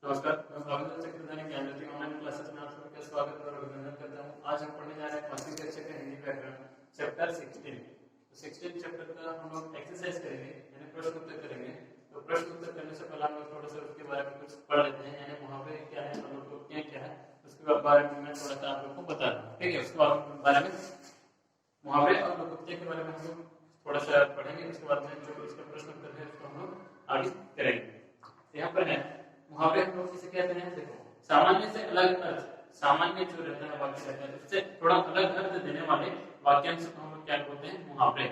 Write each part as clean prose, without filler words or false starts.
नमस्कार, मैं Bhavik Chakradhar Gyanjyoti online classes में आप सभी का स्वागत और अभिनंदन करता हूँ। आज हम पढ़ने जा रहे हैं 5वीं कक्षा का हिंदी व्याकरण चैप्टर 16। 16 चैप्टर का हम लोग एक्सरसाइज करेंगे, यानी प्रश्न उत्तर करेंगे। तो प्रश्न उत्तर करने से पहले हम लोग थोड़ा सा उसके बारे में कुछ पढ़ लेते हैं, यानी मुहावरे क्या है, अनुक्तियां क्या है, उसके बारे में मैं थोड़ा सा आप लोग को बता दूँ। ठीक है, उसके बारे में मुहावरे और अनुक्तियां के बारे में हम लोग थोड़ा सा पढ़ेंगे। उसके बाद में जो इसका प्रश्न उत्तर है उसको हम लोग आगे करेंगे। यहाँ पर है मुहावरे हम लोग किसे कहते हैं। देखो, सामान्य से अलग अर्थ, सामान्य जो रहता है वाक्य रहता है उससे थोड़ा अलग अर्थ देने वाले वाक्यांश को हम लोग क्या बोलते हैं, मुहावरे।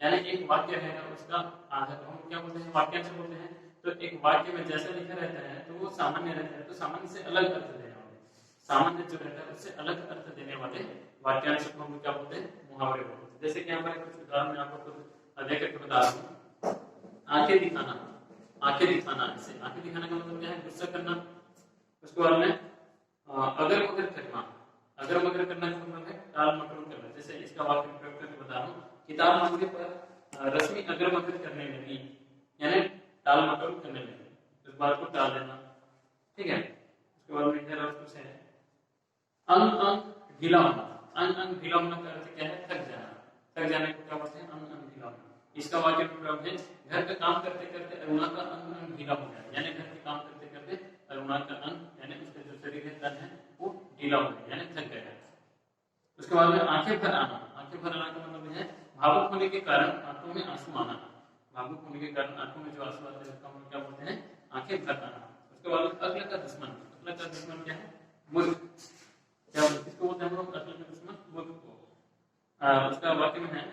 यानी एक वाक्य है उसका हम क्या बोलते हैं, वाक्यांश बोलते हैं। तो एक वाक्य में जैसा लिखा रहता है तो वो सामान्य रहता है, तो सामान्य से अलग अर्थ देने वाले, सामान्य जो रहता है उससे अलग अर्थ देने वाले वाक्यांश को हम क्या बोलते हैं, मुहावरे बोलते हैं। जैसे कि यहाँ पर कुछ उदाहरण मैं आपको दे करके बता रहा हूँ। आंखें दिखाना, आंखें दिखाना, इसे आंखें दिखाने का मतलब क्या है, गुस्सा करना। उसके बाद में अगर मगर करना, अगर मगर करना का मतलब है टाल मटोल करना। जैसे इसका वाक्य प्रयोग करके बता रहा हूँ, किताब मांगने पर रश्मि अगर मगर करने लगी, यानी टाल मटोल करने लगी, इस बात को टाल देना। ठीक है, उसके बाद में कुछ है अंग अंग ढीला होना। अंग अंग ढीला होना का अर्थ क्या है, थक जाना। थक जाने को क्या बोलते हैं, अंग अंग ढीला होना। इसका वाक्य प्रयोग है, घर का काम करते करते अरुणा का अंग अंग ढीला हो गया, यानी घर के काम करते करते अरुणा का अंग यानी उसका जो शरीर है, तन है, वो ढीला हो गया, यानी थक गया। उसके बाद में आंखें भर आना। आंखें भर आना का मतलब है भावुक होने के कारण आंखों में आंसू आना। भावुक होने के कारण आंखों में जो आंसू आते हैं उसका हम क्या बोलते हैं, आंखें भर आना। उसके बाद में अक्ल का दुश्मन। अक्ल का दुश्मन क्या है, मूर्ख। क्या इसको बोलते हैं हम लोग, अक्ल का दुश्मन मूर्ख को। उसका वाक्य में है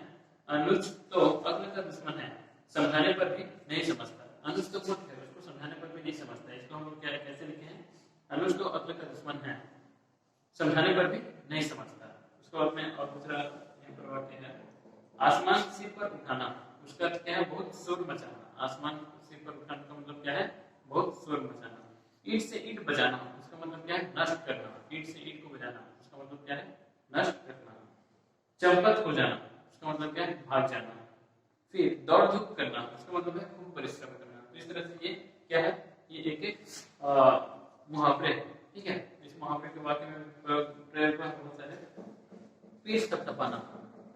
अनुज तो अक्ल का दुश्मन है, समझाने पर भी नहीं समझता। अनुज तो मूर्ख है, उसको समझाने पर भी नहीं समझता। इसको हम लोग क्या कैसे लिखे हैं, अनुज तो अक्ल का दुश्मन है, समझाने पर भी नहीं समझता। उसको बाद में और दूसरा यहाँ पर वाक्य है आसमान सिर पर उठाना। उसका क्या है, बहुत शोर मचाना। आसमान सिर पर उठाने का मतलब क्या है, बहुत शोर मचाना। ईंट से ईंट बजाना, उसका मतलब क्या है, नष्ट करना। ईंट से ईंट को बजाना, उसका मतलब क्या है, नष्ट करना। चंपत हो जाना, उसका मतलब क्या है, भाग जाना। फिर दौड़ धूप करना, उसका मतलब है खूब परिश्रम करना। तो इस तरह से ये क्या है, ये एक एक मुहावरे। ठीक है, इस मुहावरे के वाक्य में प्रयोग बहुत सारे। पीठ थपथपाना,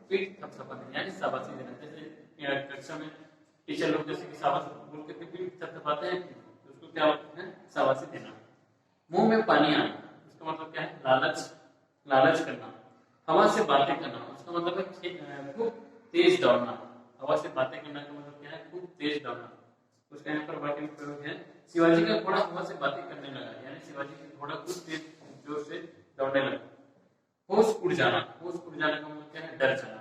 पीठ थपथपाना यानी शाबाशी देना। जैसे कक्षा में टीचर लोग जैसे कि शाबाशी बोल के पीठ थपथपाते हैं, तो उसको क्या बोलते हैं, शाबाशी देना। मुंह में पानी आना, उसका मतलब क्या है, लालच, लालच करना। हवा से बातें करना, उसका मतलब है खूब तेज दौड़ना। हवा से बातें करना का मतलब क्या है, खूब तेज दौड़ना। उसका यहाँ पर वाक्य में प्रयोग है शिवाजी का घोड़ा हवा से बातें करने लगा, यानी शिवाजी का घोड़ा खूब तेज जोर से दौड़ने लगा। होश उड़ जाना, होश उड़ जाने का मतलब क्या है, डर जाना।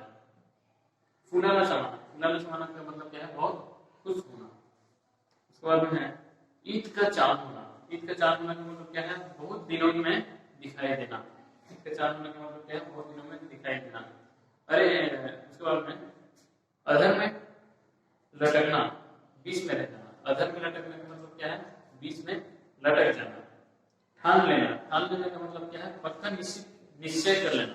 फूलाना समाना, फूलाना समाना का मतलब क्या है, बहुत खुश होना। उसके बाद में है ईद का चांद होना। ईद का चांद होना का मतलब क्या है, बहुत दिनों में दिखाई देना। ईद का चांद होना का मतलब क्या है, बहुत दिनों में दिखाई देना। अरे उसके बाद में अधर में लटकना, बीच में रह जाना। अधर में लटकने का मतलब क्या है, बीच में लटक जाना। ठान लेना, ठान लेने का मतलब क्या है, पक्का निश्चय कर लेना।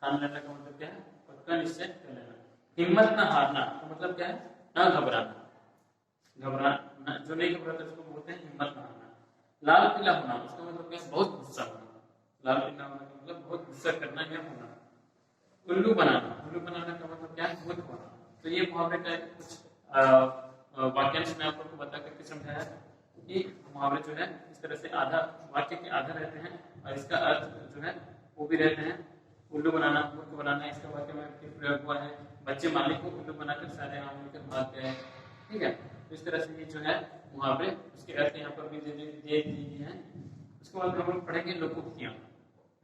ठान लेने का मतलब क्या है, पक्का निश्चय कर लेना। हिम्मत न हारना तो मतलब क्या है, न घबराना। घबराना जो नहीं घबराता उसको बोलते हैं हिम्मत न हारना। लाल पीला होना, उसका मतलब क्या है, बहुत गुस्सा होना। लाल पीला होना का मतलब बहुत गुस्सा करना या होना। उल्लू बनाना, उल्लू बनाने का मतलब क्या है, मूर्ख होना। तो ये मुहावरे का कुछ वाक्यांश मैं आपको बता करके समझाया कि मुहावरे जो है इस तरह से आधा वाक्य के आधा रहते हैं और इसका अर्थ जो है वो भी रहते हैं। उल्लू बनाना, मूर्ख बनाना, इसका वाक्य में प्रयोग हुआ है। बच्चे मालिक को उल्लू बनाकर सारे आम लेकर भाग गए। ठीक है, तो इस तरह से ये जो है मुहावरे, उसके अर्थ यहाँ पर भी दे दिए हैं। उसके बाद हम लोग पढ़ेंगे लोकोक्तियां।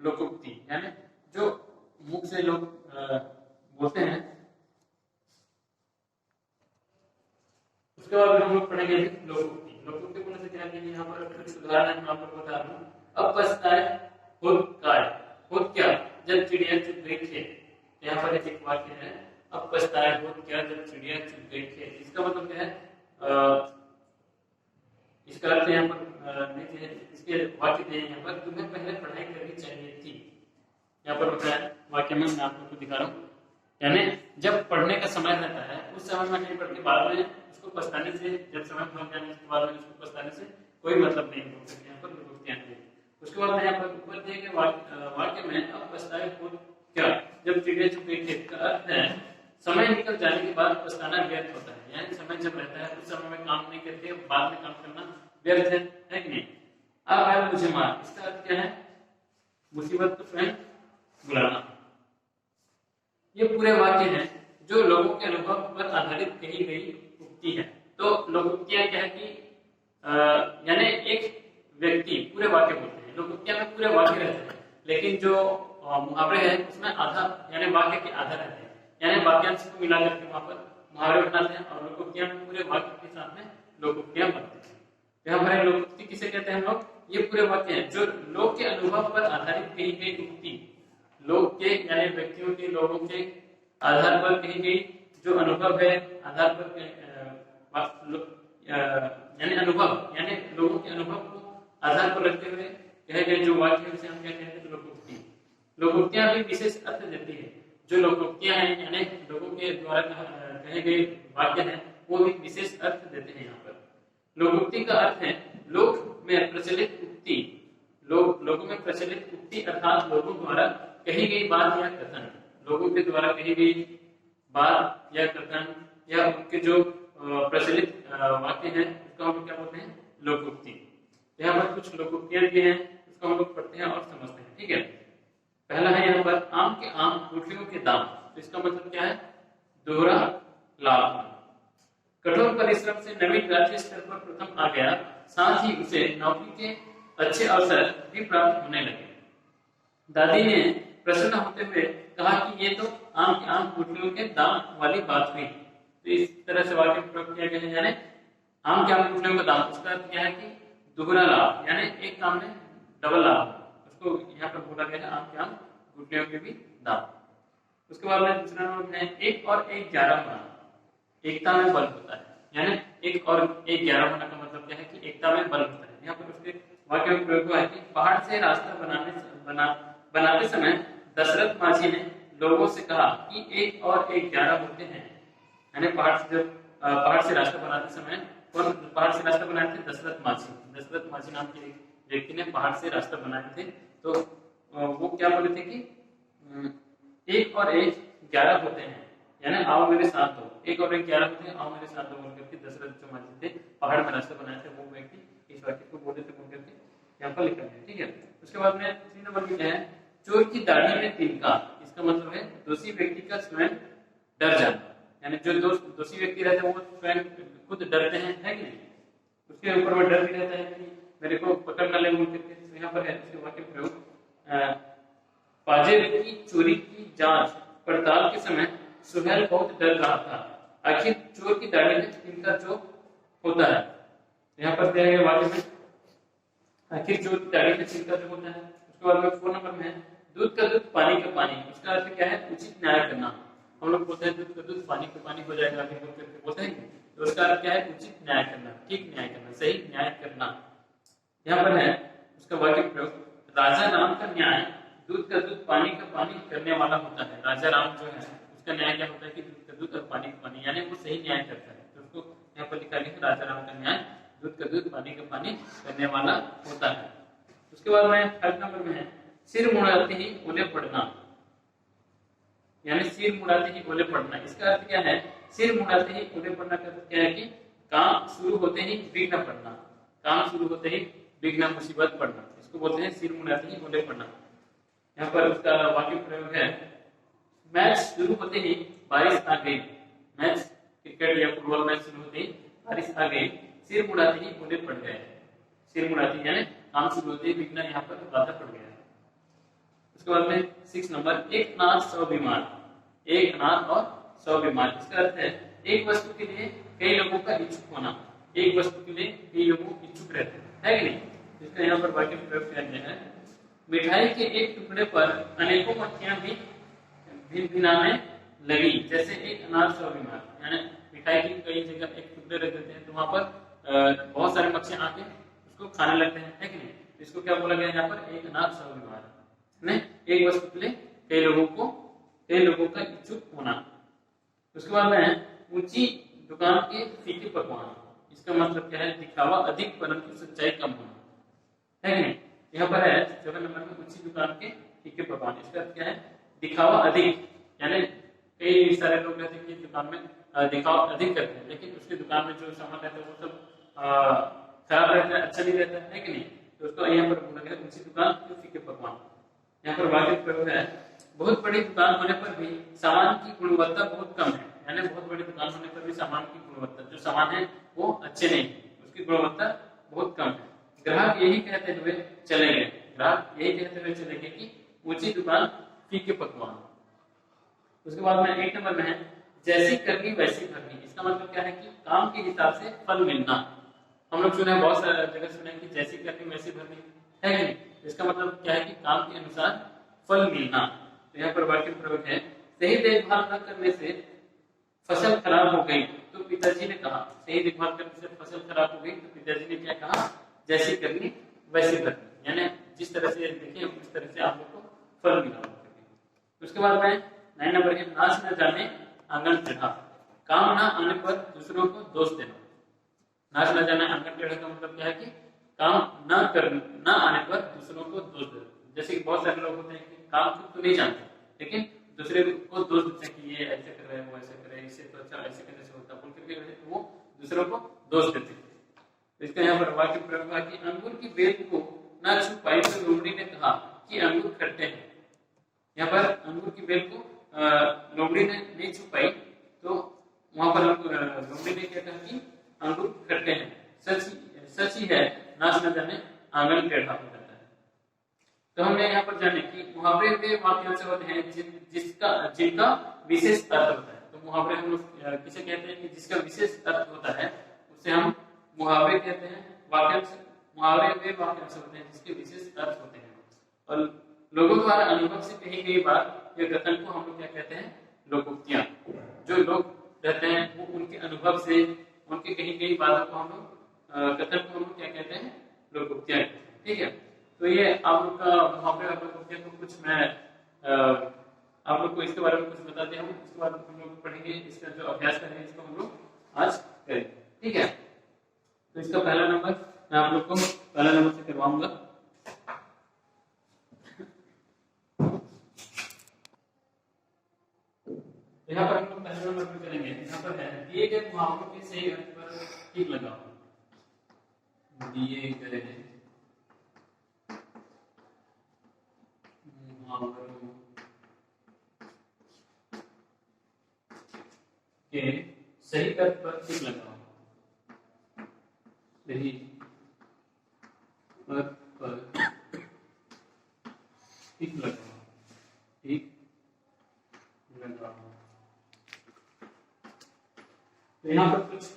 लोकोक्ति यानी जो मुख से लोग बोलते हैं। उसके बाद हम लोग पढ़ेंगे लोकोक्ति। लोकोक्ति बोलने से क्या है, यहाँ पर कुछ उदाहरण मैं आपको बता रहा हूँ। अब पछताए खुद काय, खुद क्या, जब चिड़िया चुग गई खेत। यहाँ पर एक वाक्य है, अब पछताए खुद क्या, जब चिड़िया चुग गई खेत। इसका मतलब क्या है, इसका अर्थ यहाँ पर इसके वाक्य थे यहाँ पर, तुम्हें पहले पढ़ाई करनी चाहिए थी। यहाँ पर बताया वाक्य में, मैं आपको दिखा रहा हूँ। यानी जब पढ़ने का समय रहता है उस समय में नहीं पढ़ के बाद में उसको पछताने से, जब समय पहुंच जाने के बाद में उसको पछताने से कोई मतलब नहीं होता। यहाँ पर उसके बाद यहाँ पर ऊपर दिए गए वाक्य में अब पछताए हो क्या, जब चिड़िया चुग गई खेत, का अर्थ है समय निकल जाने के बाद पछताना व्यर्थ होता है। यानी समय जब रहता है उस समय में काम नहीं करते, बाद में काम करना व्यर्थ है कि नहीं। अब आया मुझे मार, इसका अर्थ क्या है, मुसीबत को स्वयं बुलाना। ये पूरे वाक्य हैं जो लोगों के अनुभव पर आधारित कही गई उक्ति है। तो लोकोक्तियां क्या है कि यानी एक व्यक्ति पूरे वाक्य बोलते हैं, लोकोक्तियां में पूरे वाक्य रहते हैं, लेकिन जो मुहावरे हैं उसमें आधा यानी वाक्य के आधा रहते हैं, यानी वाक्यांश को मिला करके वहां पर मुहावरे बनाते हैं और लोकोक्तियां में पूरे वाक्य के साथ में लोकोक्तियां बनती हैं। यहाँ पर लोकोक्ति किसे कहते हैं हम लोग, ये पूरे वाक्य हैं जो लोग के अनुभव पर आधारित कही गई उक्ति, लोग के यानी व्यक्तियों के, लोगों के आधार पर कही गई जो अनुभव है, आधार पर यानी अनुभव यानी लोगों के अनुभव को आधार पर रखते हुए कहे गए जो वाक्य है उसे हम क्या कहते हैं, लोकोक्ति। लोकोक्तियां भी विशेष अर्थ देती है। जो लोकोक्तियां हैं यानी लोगों के द्वारा कहे गए वाक्य हैं वो भी विशेष अर्थ देते हैं। यहाँ पर लोकोक्ति का अर्थ है लोक में प्रचलित उक्ति, लोगों में प्रचलित उक्ति अर्थात लोगों द्वारा कही गई बात या कथन, लोगों के द्वारा कही गई बात या कथन या उनके जो प्रचलित वाक्य हैं उसको हम क्या बोलते हैं, लोकोक्ति। यहाँ पर कुछ लोकोक्तियां भी हैं, उसको हम लोग पढ़ते हैं और समझते हैं। ठीक है, पहला है यहाँ पर आम के आम गुठलियों के दाम, तो इसका मतलब क्या है, दोहरा लाभ। कठोर परिश्रम से नवीन राज्य स्तर पर प्रथम आ गया, साथ ही उसे नौकरी के अच्छे अवसर भी प्राप्त होने लगे। दादी ने प्रसन्न होते हुए कहा कि ये तो आम के आम गुठलियों के दाम वाली बात हुई। तो इस तरह से वाक्य प्रयोग किया गया है, यानी आम के आम गुठलियों का दाम, उसका अर्थ क्या है कि दोहरा लाभ, यानी एक काम में डबल लाभ, उसको यहाँ पर बोला गया है आम के आम गुठलियों के भी दाम। उसके बाद में दूसरा नंबर है एक और एक 11 होना, एकता में बल होता है। यानी एक और एक 11 होना का मतलब क्या है कि एकता में बल होता है। यहाँ पर उसके वाक्य में प्रयोग हुआ है कि पहाड़ से रास्ता बनाते समय दशरथ माझी ने लोगों से कहा कि एक और एक 11 होते हैं। यानी पहाड़ से रास्ता बनाते समय कौन पहाड़ से रास्ता बनाए थे, दशरथ माझी नाम के एक व्यक्ति ने पहाड़ से रास्ता बनाए थे। तो वो क्या बोले थे कि एक और एक 11 होते हैं, यानी आओ मेरे साथ हो, एक और एक 11 होते हैं, आओ मेरे साथ हो बोल करके दशरथ जो माझी थे पहाड़ में रास्ता बनाए थे, वो व्यक्ति इस वाक्य को बोले थे बोल करके यहाँ पर लिखा है। ठीक है, उसके बाद में 3 नंबर में क्या है, चोर की दाढ़ी में तिनका, इसका मतलब है दोषी व्यक्ति का स्वयं डर जाना, यानी जो दोषी व्यक्ति रहते हैं वो स्वयं खुद डरते हैं, है कि नहीं, उसके ऊपर में डर भी रहता है कि मेरे को पकड़ न ले बोल करके। तो यहाँ पर है उसके वाक्य प्रयोग, पाजेब की चोरी की जांच पड़ताल के समय सुहेल बहुत डर रहा था, आखिर चोर की दाढ़ी में तिनका जो होता है। यहाँ पर दिया गया वाक्य में आखिर चोर की दाढ़ी में तिनका जो होता है। उसके बाद में 4 नंबर में है दूध का दूध पानी का पानी, उसका अर्थ क्या है, उचित न्याय करना। हम लोग बोलते हैं दूध का दूध पानी का पानी हो जाएगा आगे बोल करके बोलते हैं, तो उसका अर्थ क्या है, उचित न्याय करना, ठीक न्याय करना, सही न्याय करना। यहाँ पर है उसका वाक्य प्रयोग, राजा राम का न्याय दूध का दूध पानी का पानी करने वाला होता है। राजा राम जो है उसका न्याय क्या होता है कि दूध का दूध और पानी का पानी, यानी वो सही न्याय करता है। तो उसको यहाँ पर लिखा गया राजा राम का न्याय दूध का दूध पानी का पानी करने वाला होता है। उसके बाद में 3 नंबर में है सिर मुड़ाते ही ओले पड़ना, यानी सिर मुड़ाते ही ओले पड़ना। इसका अर्थ क्या है, सिर मुड़ाते ही ओले पड़ना का अर्थ क्या है कि काम शुरू होते ही विघ्न पड़ना, काम शुरू होते ही विघ्न मुसीबत पड़ना, इसको बोलते हैं सिर मुड़ाते ही ओले पड़ना। यहाँ पर उसका वाक्य प्रयोग है मैच शुरू होते ही बारिश आ गई, मैच क्रिकेट या फुटबॉल मैच शुरू होते ही बारिश आ गई, सिर मुड़ाते ही ओले पड़ गए। सिर मुड़ाते यानी काम शुरू होते ही विघ्न यहाँ पर बाधा पड़ गया। उसके बाद में 6 नंबर एक अनाथ 100 बीमार, एक अनाथ और 100 बीमार। इसका अर्थ है एक वस्तु के लिए कई लोगों का इच्छुक होना, एक वस्तु के लिए कई लोग इच्छुक रहते हैं, है कि नहीं। इसका यहाँ पर वाक्य प्रयोग किया गया है मिठाई के एक टुकड़े पर अनेकों मक्खियां भी भिनभिनाने लगी, जैसे एक अनाथ 100 बीमार, यानी मिठाई की कई जगह एक टुकड़े रख देते हैं तो वहां पर बहुत सारे मक्खियां आके उसको खाने लगते हैं, है कि नहीं। इसको क्या बोला गया यहाँ पर, एक अनाथ 100 बीमार, एक वस्तु के लिए कई लोगों का इच्छुक होना। उसके बाद में ऊंची दुकान के फीके पकवान, इसका मतलब क्या है, दिखावा अधिक परंतु सच्चाई कम होना, है कि नहीं। यहाँ पर है 7 नंबर में ऊंची दुकान के फीके पकवान। इसका अर्थ क्या है? दिखावा अधिक, यानी कई सारे लोग रहते हैं कि दुकान में दिखावा अधिक करते हैं, लेकिन उसकी दुकान में जो सामान रहता है वो सब खराब रहता है, अच्छा नहीं रहता है कि नहीं। तो उसको यहाँ पर बोला गया ऊंची दुकान के फीके पकवान। यहाँ पर वाक्य प्रयोग है, बहुत बड़ी दुकान होने पर भी सामान की गुणवत्ता बहुत कम है, यानी बहुत बड़ी दुकान होने पर भी सामान की गुणवत्ता, जो सामान है वो अच्छे नहीं, उसकी गुणवत्ता बहुत कम है। ग्राहक यही कहते हुए चले गए, ग्राहक यही कहते हुए चले गए कि ऊंची दुकान फीके पकवान। उसके बाद में 8 नंबर में है जैसी करनी वैसी भरनी। इसका मतलब क्या है कि काम के हिसाब से फल मिलना। हम लोग सुने, बहुत सारे जगह सुने कि जैसी करनी वैसी भरनी, है कि नहीं। इसका मतलब क्या है कि काम के अनुसार फल मिलना। तो यहाँ पर वाक्य प्रयोग है, सही देखभाल न करने से फसल खराब हो गई तो पिताजी ने कहा, सही देखभाल करने से फसल खराब हो गई तो पिताजी ने क्या कहा? जैसी करनी वैसी भरनी, यानी जिस तरह से देखिए उस तरह से आप लोग को फल मिला। उसके बाद में 9 नंबर है नाच न जाने आंगन टेढ़ा। काम ना आने पर दूसरों को दोष देना। नाच न जाने आंगन टेढ़ा का मतलब क्या है कि काम ना आने पर दूसरों को दोष देना। जैसे कि बहुत सारे लोग होते हैं कि काम खुद तो नहीं जानते, लेकिन दूसरे को दोष देते हैं कि ये ऐसे कर रहे हैं, वो ऐसे कर रहे हैं, इससे तो अच्छा ऐसे करने से होता, बोल करके वो दूसरों को दोष देते हैं। तो इसका यहाँ पर वाक्य प्रयोग है कि अंगूर की बेल को ना छुपाई तो लोमड़ी ने कहा कि अंगूर खट्टे हैं। यहाँ पर अंगूर की बेल को लोमड़ी ने नहीं छुपाई, तो वहां पर लोमड़ी ने क्या कहा कि अंगूर खट्टे हैं। सच ही है, नाच न जाने आंगन टेढ़ा हो जाता है। तो हमने यहाँ पर जाने कि मुहावरे वे वाक्यांश होते हैं जिनका विशेष अर्थ होता है। तो मुहावरे हम लोग किसे कहते हैं कि जिसका विशेष अर्थ होता है उसे हम मुहावरे कहते हैं। वाक्यांश, मुहावरे वे वाक्यांश होते हैं जिसके विशेष अर्थ होते हैं, और लोगों द्वारा अनुभव से कही गई बात या कथन को हम लोग क्या कहते हैं? लोकोक्तियां। जो लोग रहते हैं वो उनके अनुभव से उनके कही गई बातों को हम लोग कथन को हम लोग क्या कहते हैं? लोकोक्तियां। ठीक है, तो ये आप लोग का मुहावरे और लोकोक्तियां को कुछ मैं आप लोग को इसके बारे में कुछ बताते हैं। उसके बाद हम लोग पढ़ेंगे, इसका जो अभ्यास करेंगे इसको हम लोग आज करेंगे। ठीक है, तो इसका पहला नंबर मैं आप लोग को पहला नंबर से करवाऊंगा। यहाँ पर हम लोग पहले नंबर पे करेंगे। यहाँ पर है दिए गए मुहावरों के सही अर्थ पर टिक लगाओ। दिए गए मुहावरों के सही अर्थ पर टिक लगाओ। सही अर्थ पर टिक लगाओ। टिक लगाओ। तो यहाँ पर कुछ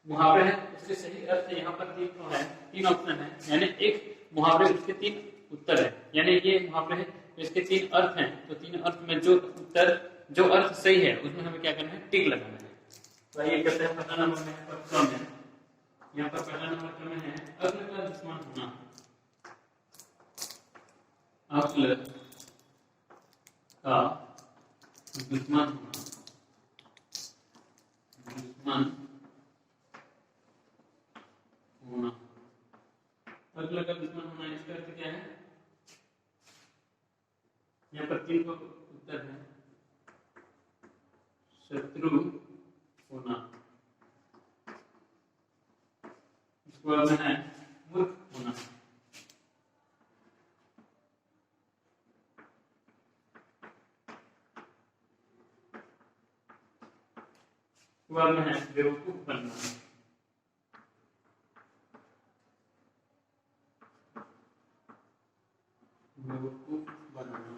मुहावरे हैं, उसके सही अर्थ यहाँ पर तीन ऑप्शन है, यानी एक मुहावरे उसके 3 उत्तर है। यानी ये मुहावरे हैं इसके 3 अर्थ हैं, तो 3 अर्थ में जो अर्थ सही है उसमें हमें क्या करना है? टिक लगाना है। तो आइए करते हैं। पहला नंबर में क्रम है, यहाँ पर पहला नंबर क्रम है अक्ल का दुश्मन होना। अक्ल का दुश्मन होना। दुश्मन होना, अक्ल का दुश्मन होना, इसका अर्थ क्या है? यहाँ पर 3 उत्तर है। शत्रु होना, इसके बाद में है मूर्ख होना, बाद में है बेवकूफ बनना। बेवकूफ बनाना।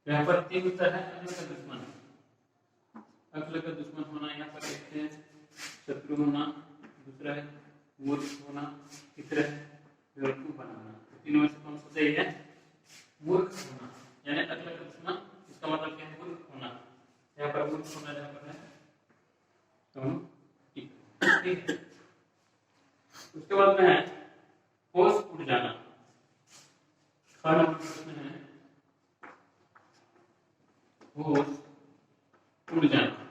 यहाँ पर 3 उत्तर है। अक्ल का दुश्मन, अक्ल का दुश्मन होना, यहाँ पर देखते हैं शत्रु होना, दूसरा है मूर्ख होना, तीसरा है बेवकूफ बनाना। तो तीनों में से कौन सा सही है? मूर्ख होना, यानी अक्ल का दुश्मन, इसका मतलब क्या है? मूर्ख होना। यहाँ पर मूर्ख होना जहाँ पर है तो ठीक है। उसके बाद में है होश उड़ जाना। खाना प्रश्न है होश उड़ जाना।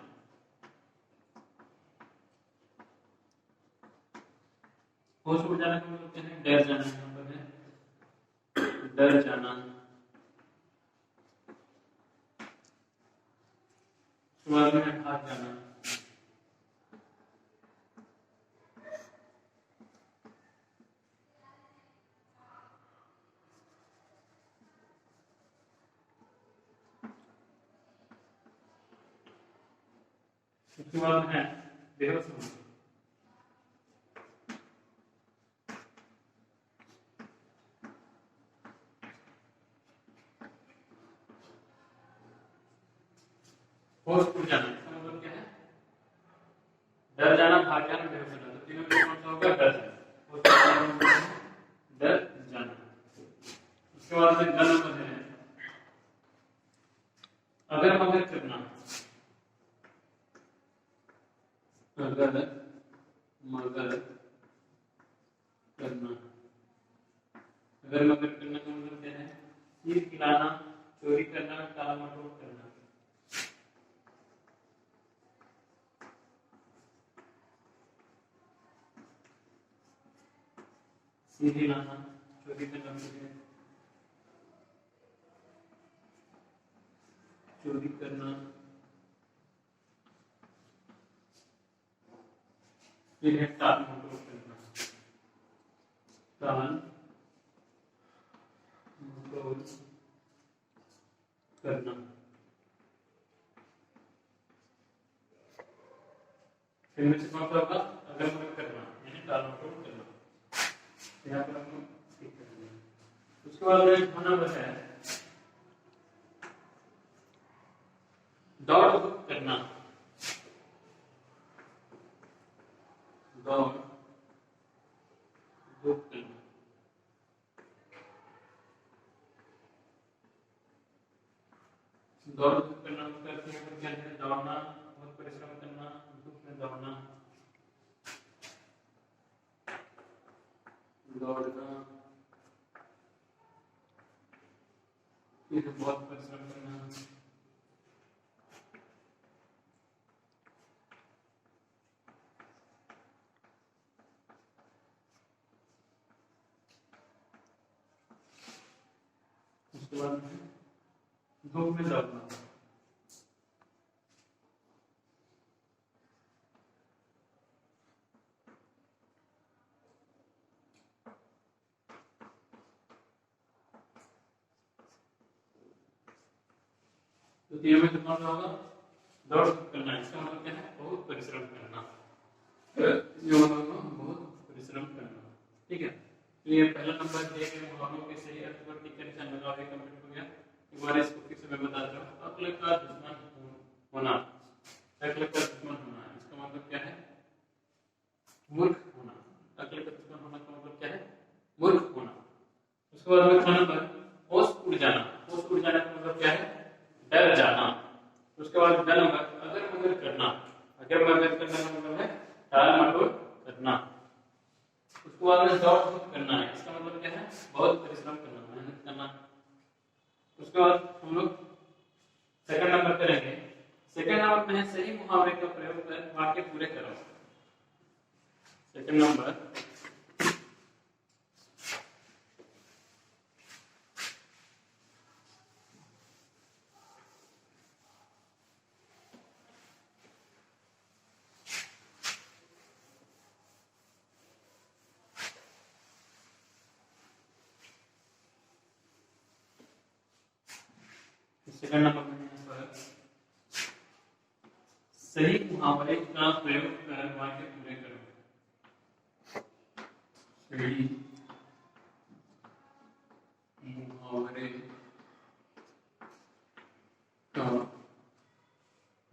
होश उड़ जाना का मतलब क्या है? डर जाना। यहाँ पर है डर जाना। शुरुआत में भाग जाना। उसके बाद है बेहोश होना। होश उड़ जाना इसका मतलब क्या है? डर जाना, भाग जाना, बेहोश होना। तो तीनों में कौन सा होगा? डर जाना। डर जाना। उसके बाद में ग नंबर है अगर मगर करना। अगर मगर करना। अगर मगर करना का मतलब क्या है? तीर खिलाना, चोरी करना, टाल मटोल करना। सीधी लाना, चोरी करना, चोरी करना, फिर है टाल मटोल करना। टाल मटोल करना। इनमें से कौन सा होगा? अगर मगर करना यानी टाल मटोल करना। यहाँ पर हम ठीक करेंगे। उसके बाद में होना बचा है दौड़ धूप करना। दौड़ धूप करना। दौड़ धूप करना उसका अर्थ क्या है? दौड़ना, बहुत परिश्रम करना, धूप में दौड़ना, दौड़ना, फिर बहुत परिश्रम करना। उसके बाद धूप में दौड़ना। तो तीनों में कितना होगा? दौड़ धूप करना। इसका मतलब क्या है? बहुत परिश्रम करना। बहुत परिश्रम करना। ठीक है, तो ये पहला नंबर दिए गए मुहावरों के सही अर्थ पर टिक कर निशान लगाओ। ये कंप्लीट हो गया। एक बार इसको फिर से मैं बताता हूँ। अक्ल का दुश्मन होना। अक्ल का दुश्मन होना इसका मतलब क्या है? मूर्ख होना। अक्ल का दुश्मन होना का मतलब क्या है? मूर्ख होना। उसके बाद में ख नंबर होश उड़ जाना। होश उड़ जाना का मतलब क्या है? डर जाना। उसके बाद ग नंबर अगर मगर करना। अगर मगर करना का मतलब है टाल मटोल करना। उसके बाद में दौड़ धूप करना है। इसका मतलब क्या है? बहुत परिश्रम करना, मेहनत करना। उसके बाद हम लोग सेकंड नंबर करेंगे। सेकंड नंबर में है सही मुहावरे का प्रयोग कर वाक्य पूरे करो। सेकंड नंबर सेकंड नंबर में है सही मुहावरे का प्रयोग कर वाक्य पूरे करो। सही मुहावरे का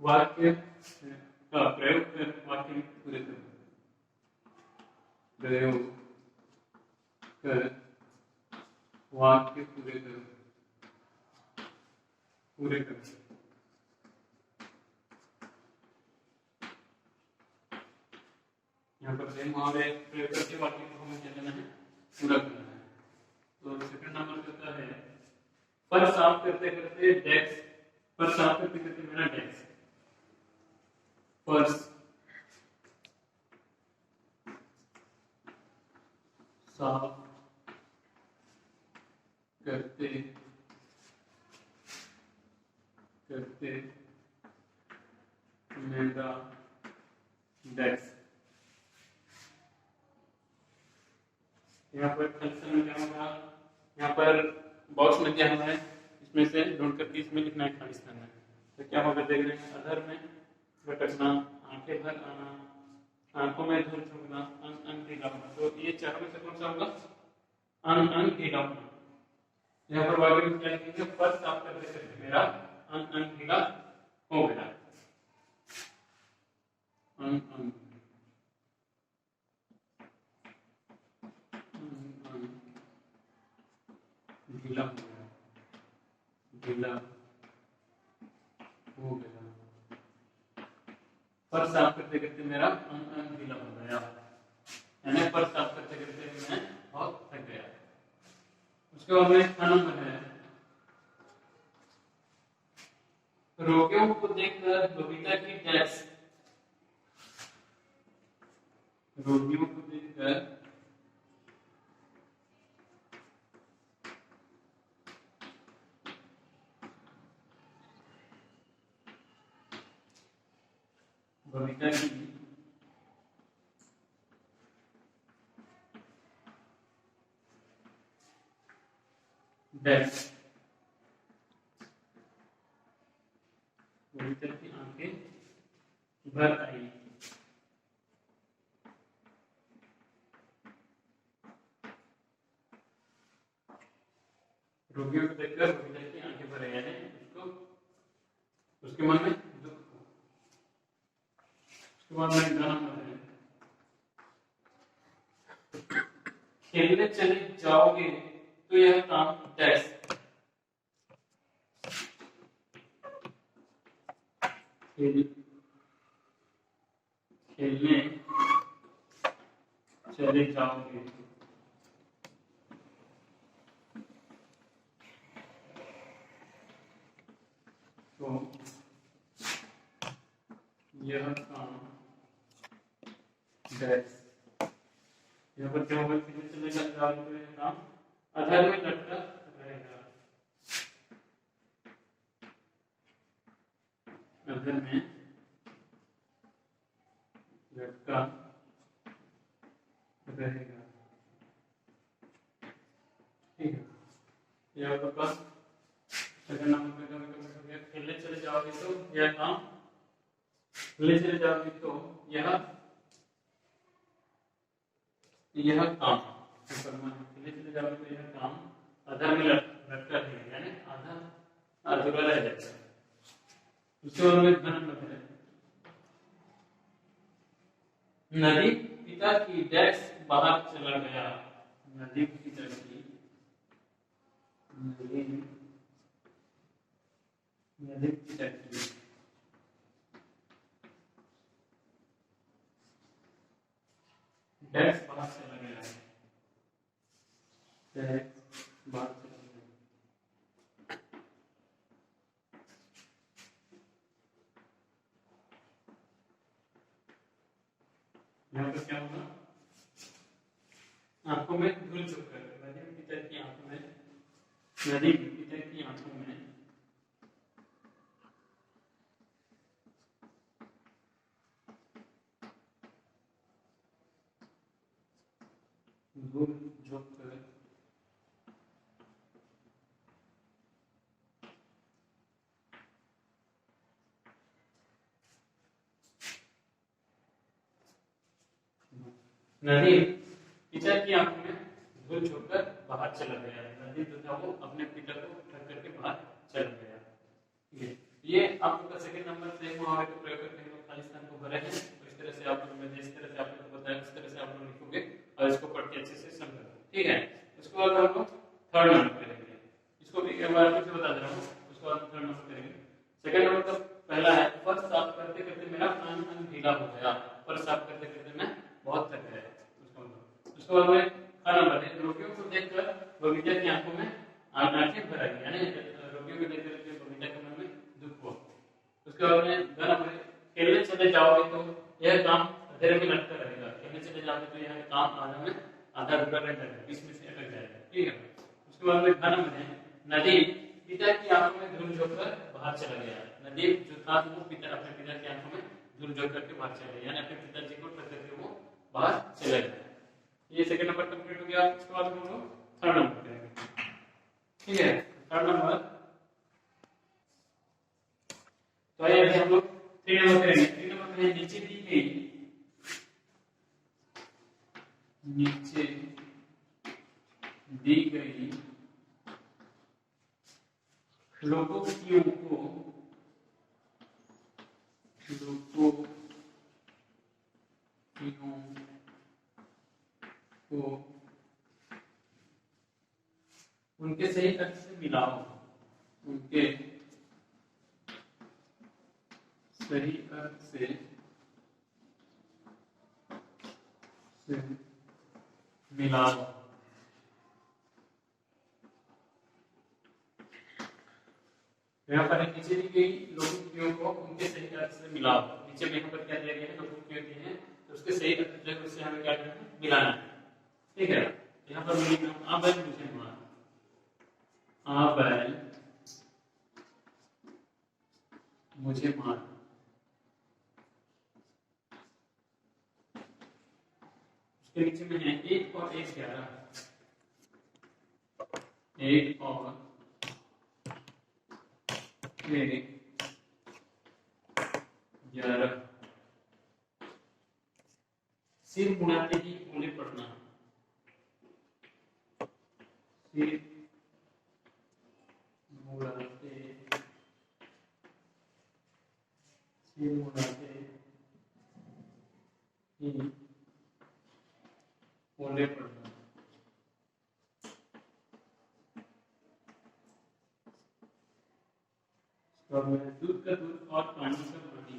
वाक्य का प्रयोग कर वाक्य पूरे करो। प्रयोग कर वाक्य पूरे करो। पूरे करो। यहाँ पर सही मुहावरे प्रयोग करके वाक्य को हमें क्या करना है? पूरा करना है। तो सेकंड नंबर कहता है पर साफ करते करते डेस्क पर साफ करते करते मेरा डेस्क पर्स द डेस्क। यहाँ पर फंक्शन में क्या होगा, यहाँ पर बॉक्स में क्या हुआ है, इसमें से ढूंढ करके इसमें लिखना है खाली स्थान में। तो क्या होगा देख रहे हैं, अधर में भटकना, आंखें भर आना, आंखों में धूल झोंकना, अन ढीला होना। तो ये चारों में से कौन सा होगा, अन ढीला होना। यहाँ पर वाक्य में क्या लिखेंगे, फर्श साफ करते करते मेरा अन ढीला हो गया। अन ढीला हो गया, ढीला हो गया। फर्श साफ करते करते मेरा अन ढीला हो गया, यानी फर्श साफ करते करते मैं बहुत थक गया। उसके बाद में खाना है, रोगियों को देखकर बबीता की डेस्क, रोगियों को देखकर बबीता की डेस्क, बबीता की आंखें भर आई। रोगियों को देखकर बबीता की आंखें भर आई, यानी उसको उसके मन में दुख हो। उसके बाद में गाना है, खेलने चले जाओगे तो यह काम डेस्क, खेलने चले जाओगे तो यह काम डेस्क। यहाँ पर क्या होगा, खेलने चले जाओगे तो यह काम अधर में लटका रहेगा, अधर में लटका रहेगा। ठीक है, यहाँ पर बस सेकंड नंबर पे कमेंट हो गया, खेलने चले जाओगे तो यह काम, खेलने चले जाओगे तो यह काम, खेलने चले जाओगे तो यह काम अधर में लटका रहेगा, यानी आधा अधूरा रह जाएगा। उसके बाद में धन है, नदी पिता की डेस्क बाहर चला गया, नदी पिता की नदी पिता की डेस्क बाहर चला गया, डेस्क बाहर चला गया। यहाँ पर क्या होगा, आंखों में धूल झोंककर, नदी पिता की आंखों में, नदी पिता की आंखों में धूल झोंककर नदी पिता की आंखों में धूल झोंककर बाहर चला गया, नदी जो था वो अपने पिता को ढक करके बाहर चला गया। ये आप लोग का सेकंड नंबर से मुहावरे का प्रयोग करके हम लोग खाली स्थान को भरे हैं। तो इस तरह से आप लोग, मैंने इस तरह से आप लोग को बताया, इस तरह से आप लोग लिखोगे और इसको पढ़ के अच्छे से समझो। ठीक है, उसके बाद हम लोग थर्ड नंबर करेंगे, इसको भी एक बार फिर से बता दे रहा हूँ। उसके बाद थर्ड नंबर करेंगे। सेकंड नंबर का पहला है, फर्श साफ करते करते मेरा अन ढीला हो गया, फर्श साफ करते करते मैं बहुत थक गया। उसके बाद में खाना बने, रोगियों को देखकर बबीता की आंखों में आंखें भर आई, यानी रोगियों को देखकर बबीता के मन में दुख हुआ। उसके बाद में गाना, खेलने चले जाओगे तो यह काम अंधेरे में लटका रहेगा, खेलने चले जाओगे तो यह काम आधा में आधा अधूरा रह जाएगा, बीच में से अटक जाएगा। ठीक है, उसके बाद में गाना बने, नदी पिता की आंखों में धूल झोंककर बाहर चला गया, नदी जो था वो पिता अपने पिता की आंखों में दूर जो करके बाहर चले गए, यानी अपने पिताजी को टक्कर के वो बाहर चले गए। ये सेकंड नंबर कंप्लीट हो गया। उसके बाद हम लोग थर्ड नंबर करेंगे। ठीक है, थर्ड नंबर तो आइए अभी हम लोग 3 नंबर करेंगे। 3 नंबर में नीचे दी गई लोगों को उनके सही अर्थ से मिलाओ, उनके सही अर्थ से मिलाओ। यहाँ पर नीचे दी गई लोगों को उनके सही अर्थ से मिलाओ। नीचे में यहाँ पर क्या दिया गया है, लोगों दिए हैं, तो उसके सही अर्थ जो है उससे हमें क्या करना है, मिलाना है। ठीक है, यहाँ पर मैं लिख रहा हूँ आ बैल मुझे मार, आ बैल मुझे मार। उसके नीचे में है 1 और 1 11, 1 और 1 11। सिर मुड़ाते ही ओले पड़ना, सिर मुड़ाते ही ओले पड़ना। तो दूध का दूध और पानी का पानी,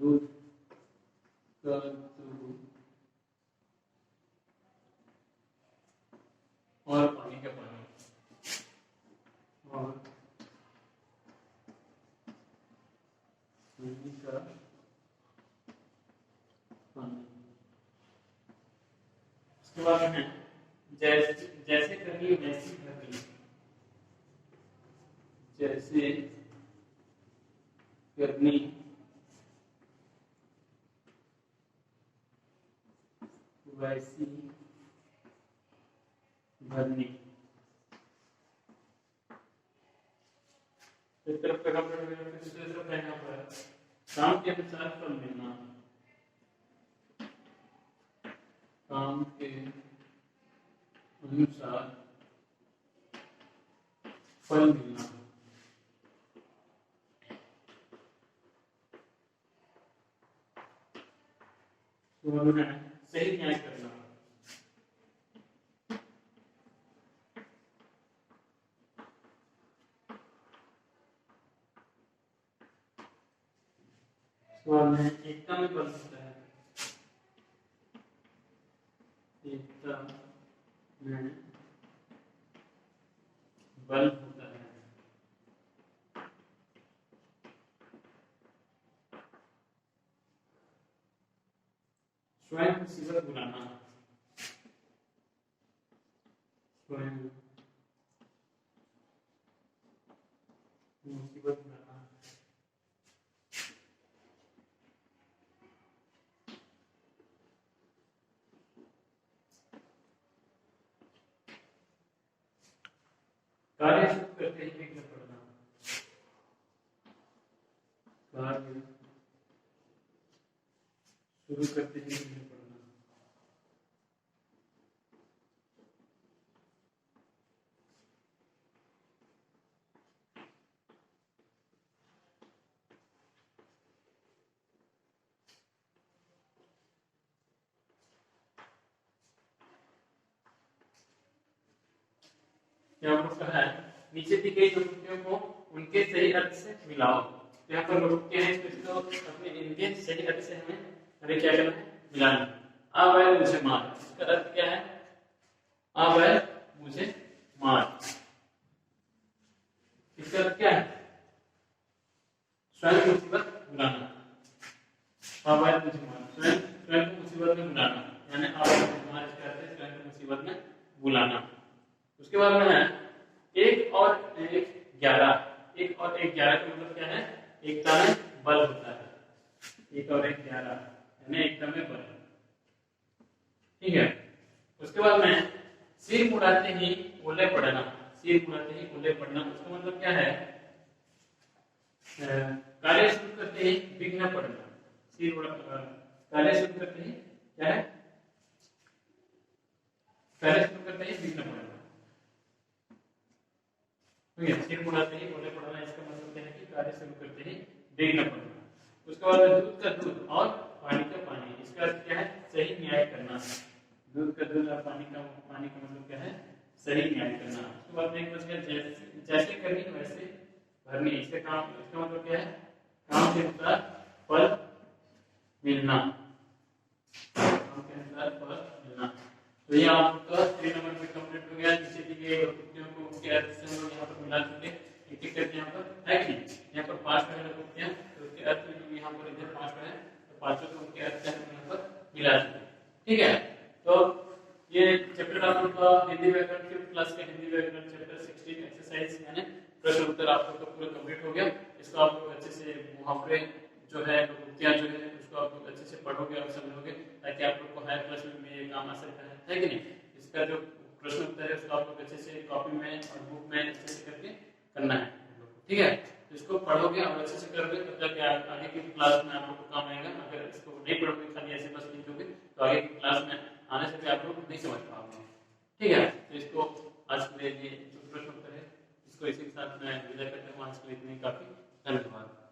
दूध का दूध और पानी का पानी, और पानी का पानी। उसके बाद में जैसे करनी वैसी करनी, जैसे करनी वैसी भरनी। एक तरफ का कंप्लीट हो गया, फिर दूसरी तरफ रहना पर काम के अनुसार फल मिलना, काम के अनुसार फल मिलना। सही न्याय करना, एकता में बल होता है, एकता में बल होता है। स्वयं मुसीबत बुलाना, स्वयं मुसीबत बुलाना। कार्य शुरू करते ही विघ्न पड़ना, कार्य शुरू करते ही विघ्न पड़ना। यहाँ पर कहा है नीचे दी गई लोगों को उनके सही अर्थ से मिलाओ। तो यहाँ पर लोग क्या है, इसको अपने इनके सही अर्थ से हमें हमें क्या करना है, मिलाना। आ बैल मुझे मार, इसका अर्थ क्या है, आ बैल मुझे मार। इसका अर्थ क्या है, स्वयं मुसीबत बुलाना। आ बैल मुझे मार, स्वयं स्वयं को मुसीबत में बुलाना, यानी आ बैल मुझे मार इसका अर्थ है स्वयं को मुसीबत में बुलाना। उसके बाद में है 1 और 1 11, एक और एक 11 का मतलब क्या है, एकता में बल होता है। एक और एक 11 यानी एकता में बल। ठीक है, उसके बाद में सिर मुड़ाते ही ओले पड़ना। सिर मुड़ाते ही ओले पड़ना उसका मतलब क्या है, कार्य शुरू करते ही विघ्न पड़ना। सिर कार्य शुरू करते ही क्या है, कार्य शुरू करते ही विघ्न पड़ना। ठीक है, सिर मुड़ाते ही ओले पड़ना इसका मतलब क्या है कि कार्य शुरू करते ही विघ्न पड़ना। उसके बाद दूध का दूध और पानी का पानी, इसका अर्थ क्या है, सही न्याय करना। दूध का दूध और पानी का मतलब क्या है, सही न्याय करना। उसके बाद में एक बच गया जैसे करनी वैसे भरनी। इसका मतलब क्या है, काम के अनुसार फल मिलना। काम के अनुसार फल मिलना। तो ये आपका 3 नंबर पे कंप्लीट हो गया। नीचे दी गई पंक्तियों को उनके अर्थ से हम लोग यहाँ पर मिला चुके, एक एक करके यहाँ पर है कि नहीं, यहाँ पर 5 है पंक्तियां, तो उसके अर्थ यहाँ पर इधर 5 है, तो पांचों को उनके अर्थ से हम यहाँ पर मिला चुके। ठीक है, तो ये चैप्टर आप लोग का हिंदी व्याकरण 5th क्लास का हिंदी व्याकरण चैप्टर 16 एक्सरसाइज यानी प्रश्न उत्तर आप लोग का पूरा कंप्लीट हो गया। इसको आप लोग अच्छे से मुहावरे जो है, पंक्तियां जो है, उसको आप लोग अच्छे से पढ़ोगे और समझोगे, ताकि आप लोग को हायर क्लास में ये काम आ सकता है कि नहीं। इसका जो प्रश्न उत्तर है उसको आप लोग अच्छे से कॉपी में और बुक में अच्छे से करके करना है। ठीक है, तो इसको पढ़ोगे और अच्छे से करोगे तब जाके आगे की क्लास में आप लोग को काम आएगा। अगर इसको नहीं पढ़ोगे, खाली ऐसे बस लिखोगे, तो आगे की क्लास में आने से भी आप लोग नहीं समझ पाओगे। ठीक है, तो इसको आज के लिए ये जो प्रश्न उत्तर है इसको इसी के साथ मैं विदा करता हूँ। आज के लिए इतनी काफी। धन्यवाद।